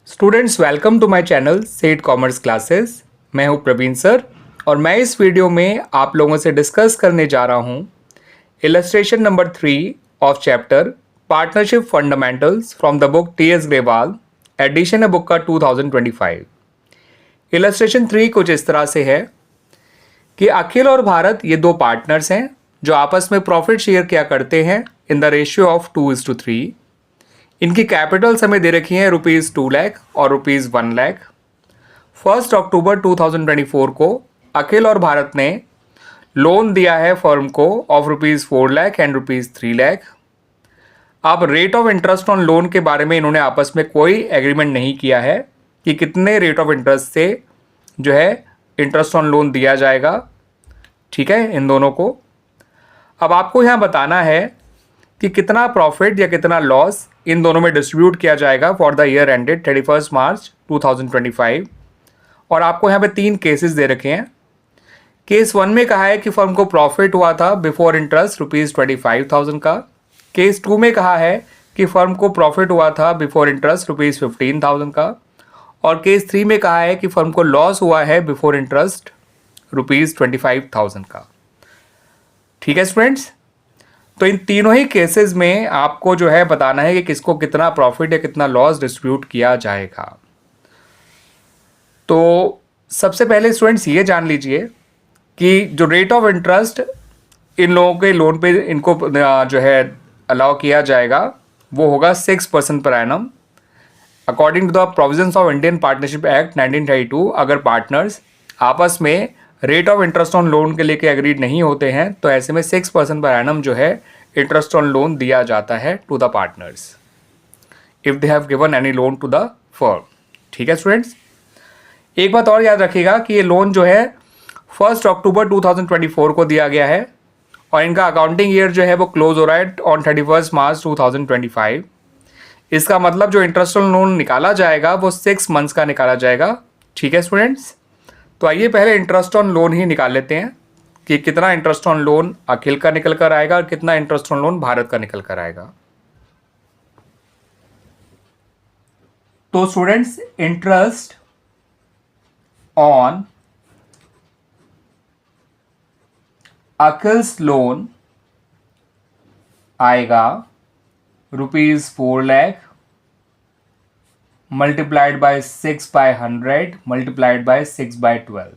Students welcome to my channel set commerce classes. मैं हूं Praveen sir और मैं इस वीडियो में आप लोगों से डिस्कस करने जा रहा हूं illustration number 3 of chapter partnership fundamentals from the book T S Grewal edition है बुक का 2025। इलस्ट्रेशन 3 कुछ इस तरह से है कि अखिल और भारत ये दो पार्टनर्स हैं जो आपस में प्रॉफिट शेयर किया करते हैं इन द रेशियो ऑफ 2:3। इनकी कैपिटल्स हमें दे रखी हैं ₹2 लाख और ₹1 लाख। 1 अक्टूबर 2024 को अखिल और भारत ने लोन दिया है फर्म को ऑफ ₹4 लाख एंड ₹3 लाख। अब rate of interest on loan के बारे में इन्होंने आपस में कोई एग्रीमेंट नहीं किया है कि कितने रेट ऑफ इंटरेस्ट से जो है इंटरेस्ट ऑन लोन दिया जाएगा, ठीक है, इन दोनों को। अब आपको यहाँ बताना है कि कितना प्रॉफिट या कितना लॉस इन दोनों में डिस्ट्रीब्यूट किया जाएगा फॉर द ईयर एंडेड 31 मार्च 2025। और आपको यहाँ पे 3 केसेस दे रखे हैं। केस 1 में कहा है कि फर्म को प्रॉफिट हुआ था बिफोर इंटरेस्ट ₹25,000 का। केस 2 में कहा है कि फर्म को प्रॉफिट हुआ था बिफोर इंटरेस्ट ₹15,000 का। और केस 3 में कहा है कि फर्म को लॉस हुआ है बिफोर इंटरेस्ट ₹25,000 का। ठीक है स्टूडेंट्स, तो इन तीनों ही केसेस में आपको जो है बताना है कि किसको कितना प्रॉफिट या कितना लॉस डिस्ट्रीब्यूट किया जाएगा। तो सबसे पहले स्टूडेंट्स ये जान लीजिए कि जो रेट ऑफ इंटरेस्ट इन लोगों के लोन पे इनको जो है अलाउ किया जाएगा वो होगा 6% per annum according to the provisions of Indian Partnership Act 1932। अगर पार्टनर्स आपस में rate of interest on loan के लेके एग्रीड नहीं होते हैं तो ऐसे में 6% पर एनम जो है इंटरेस्ट ऑन लोन दिया जाता है to the partners if they have given any loan to the firm. ठीक है स्टूडेंट्स, एक बात और याद रखिएगा कि ये लोन जो है 1 अक्टूबर 2024 को दिया गया है और इनका अकाउंटिंग ईयर जो है वो क्लोज हो रहा है ऑन 31 मार्च 2025। इसका मतलब जो इंटरेस्ट ऑन लोन निकाला जाएगा वो 6 मंथ्स का निकाला जाएगा। ठीक है स्टूडेंट्स, तो आइए पहले इंटरेस्ट ऑन लोन ही निकाल लेते हैं कि कितना इंटरेस्ट ऑन लोन अखिल का निकल कर आएगा और कितना इंटरेस्ट ऑन लोन भारत का निकल कर आएगा। तो स्टूडेंट्स, इंटरेस्ट ऑन अखिल्स लोन आएगा ₹4 lakh multiplied by 6/100 multiplied by 6/12,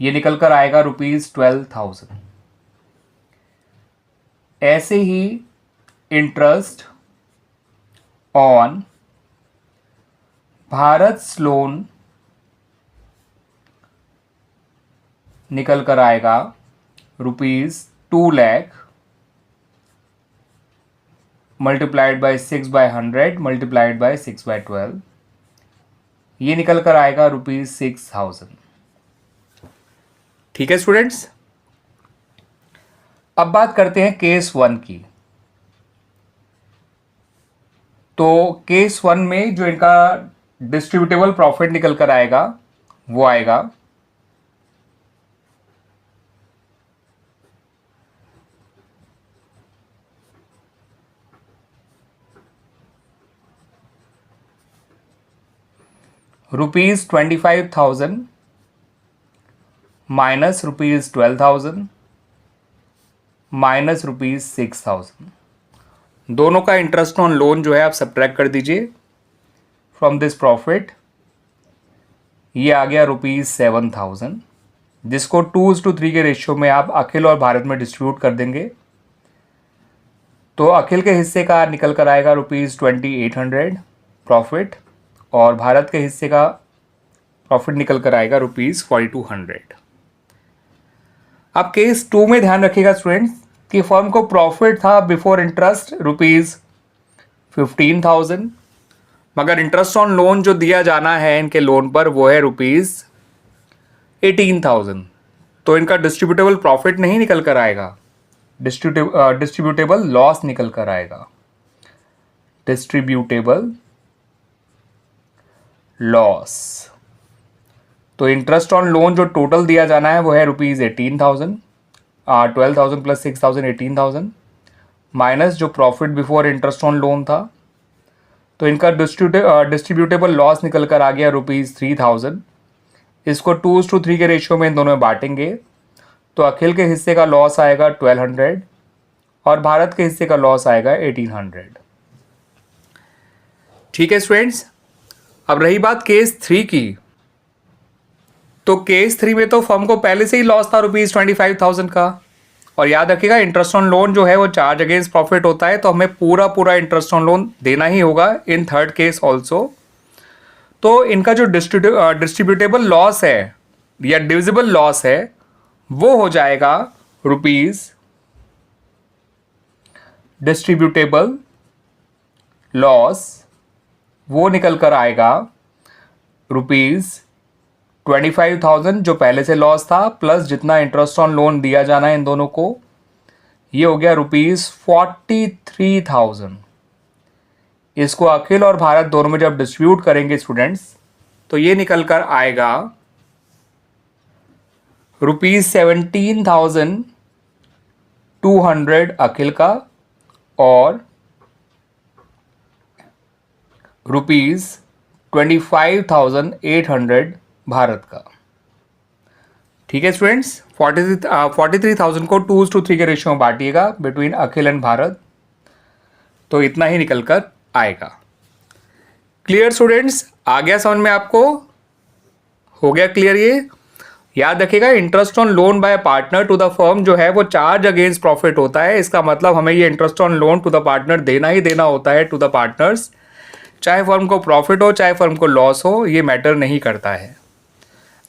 ये निकल कर आएगा ₹12,000। ऐसे ही इंटरेस्ट ऑन भारत लोन निकल कर आएगा ₹2 lakh multiplied by 6/100 multiplied by 6/12, ये निकल कर आएगा ₹6,000। ठीक है स्टूडेंट्स, अब बात करते हैं केस 1 की। तो केस 1 में जो इनका डिस्ट्रीब्यूटेबल प्रॉफिट निकल कर आएगा वो आएगा ₹25,000 माइनस ₹12,000 माइनस ₹6,000। दोनों का इंटरेस्ट ऑन लोन जो है आप सब्ट्रैक्ट कर दीजिए फ्रॉम दिस प्रॉफिट। ये आ गया ₹7,000 जिसको 2:3 के रेशियो में आप अखिल और भारत में डिस्ट्रीब्यूट कर देंगे। तो अखिल के हिस्से का निकल कर आएगा ₹2,800 प्रॉफिट और भारत के हिस्से का प्रॉफिट निकल कर आएगा ₹4,200। अब केस 2 में ध्यान रखिएगा स्टूडेंट्स कि फर्म को प्रॉफिट था बिफोर इंटरेस्ट ₹15,000, मगर इंटरेस्ट ऑन लोन जो दिया जाना है इनके लोन पर वो है ₹18,000। तो इनका डिस्ट्रीब्यूटेबल प्रॉफिट नहीं निकल कर आएगा, डिस्ट्रीब्यूटेबल लॉस निकल कर आएगा। Distributable loss. तो इंटरेस्ट ऑन लोन जो टोटल दिया जाना है वो है ₹18,000, 12,000 प्लस 6,000 18,000 माइनस जो profit before interest on loan था तो इनका डिस्ट्रीब्यूटेबल लॉस निकल कर आ गया ₹3000। इसको 2:3 के रेशियो में इन दोनों में बांटेंगे तो अखिल के हिस्से का लॉस आएगा 1200 और भारत के हिस्से का लॉस आएगा 1800। ठीक है स्टूडेंट्स, अब रही बात केस 3 की। तो केस 3 में तो फर्म को पहले से ही लॉस था ₹25,000 का, और याद रखिएगा इंटरेस्ट ऑन लोन जो है वो चार्ज अगेंस्ट प्रॉफिट होता है, तो हमें पूरा इंटरेस्ट ऑन लोन देना ही होगा इन थर्ड केस ऑल्सो। तो इनका जो डिस्ट्रीब्यूटेबल लॉस है या डिविजिबल लॉस है वो हो जाएगा डिस्ट्रीब्यूटेबल लॉस, वो निकल कर आएगा ₹25,000 जो पहले से लॉस था, प्लस जितना इंटरेस्ट ऑन लोन दिया जाना है इन दोनों को, ये हो गया ₹43,000। इसको अखिल और भारत दोनों में जब डिस्ट्रीब्यूट करेंगे स्टूडेंट्स, तो ये निकल कर आएगा ₹17,200 अखिल का और ₹25,800 भारत का। ठीक है स्टूडेंट्स, 43,000 को 2:3 के रेशियो में बांटिएगा बिटवीन अखिल एंड भारत, तो इतना ही निकल कर आएगा। क्लियर स्टूडेंट्स, आ गया समझ में आपको? हो गया क्लियर? ये याद रखिएगा interest on loan by partner to the firm जो है वो चार्ज अगेंस्ट प्रॉफिट होता है। इसका मतलब हमें ये interest on loan to the partner देना ही देना होता है टू द पार्टनर्स, चाहे फर्म को प्रॉफिट हो चाहे फर्म को लॉस हो, ये मैटर नहीं करता है।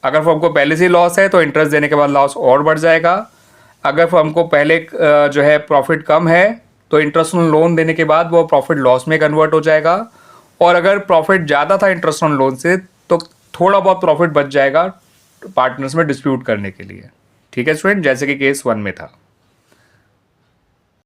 अगर फर्म को पहले से लॉस है तो इंटरेस्ट देने के बाद लॉस और बढ़ जाएगा। अगर फर्म को पहले जो है प्रॉफिट कम है तो इंटरेस्ट ऑन लोन देने के बाद वो प्रॉफिट लॉस में कन्वर्ट हो जाएगा, और अगर प्रॉफिट ज़्यादा था इंटरेस्ट ऑन लोन से तो थोड़ा बहुत प्रॉफिट बच जाएगा पार्टनर्स में डिस्प्यूट करने के लिए। ठीक है स्टूडेंट, जैसे कि केस 1 में था।